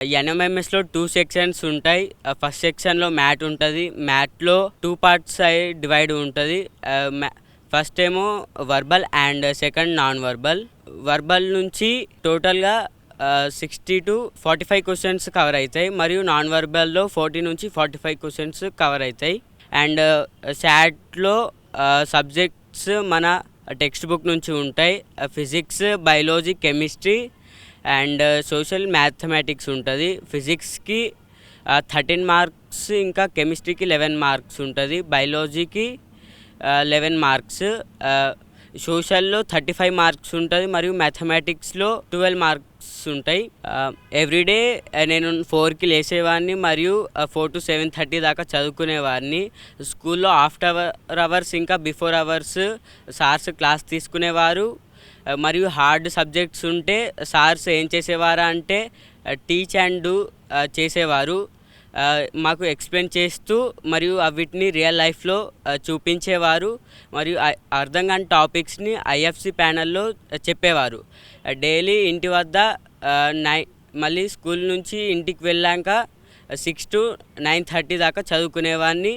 ఎన్ఎంఎంఎస్లో 2 sections ఉంటాయి. First సెక్షన్లో math ఉంటుంది. మ్యాథ్లో 2 పార్ట్స్ అయి డివైడ్ ఉంటుంది. ఫస్ట్ ఏమో verbal and second non verbal. Verbal నుంచి టోటల్గా 60 to 45 క్వశ్చన్స్ కవర్ అవుతాయి, మరియు నాన్ వర్బల్లో 40 నుంచి 45 క్వశ్చన్స్ కవర్ అవుతాయి. అండ్ శాట్లో సబ్జెక్ట్స్ మన టెక్స్ట్ బుక్ నుంచి ఉంటాయి. Physics, biology, chemistry and social mathematics ఉంటుంది. ఫిజిక్స్కి 13 మార్క్స్, ఇంకా కెమిస్ట్రీకి 11 మార్క్స్ ఉంటుంది, బయాలజీకి 11 మార్క్స్, సోషల్లో 35 మార్క్స్ ఉంటుంది, మరియు మ్యాథమెటిక్స్లో 12 మార్క్స్ ఉంటాయి. ఎవ్రీడే నేను 4కి లేసేవాడిని, మరియు 4 to 7:30 దాకా చదువుకునేవాడిని. స్కూల్లో ఆఫ్టర్ అవర్స్ ఇంకా బిఫోర్ అవర్స్ సార్స్ క్లాస్ తీసుకునేవారు. మరియు హార్డ్ సబ్జెక్ట్స్ ఉంటే సార్స్ ఏం చేసేవారు అంటే టీచ్ అండ్ డూ చేసేవారు. మాకు ఎక్స్ప్లెయిన్ చేస్తూ మరియు వీటిని రియల్ లైఫ్లో చూపించేవారు, మరియు అర్థం కాని టాపిక్స్ని ఐఎఫ్సి ప్యానల్లో చెప్పేవారు. డైలీ ఇంటి వద్ద మళ్ళీ స్కూల్ నుంచి ఇంటికి వెళ్ళాక 6 to 9:30 దాకా చదువుకునేవాడిని.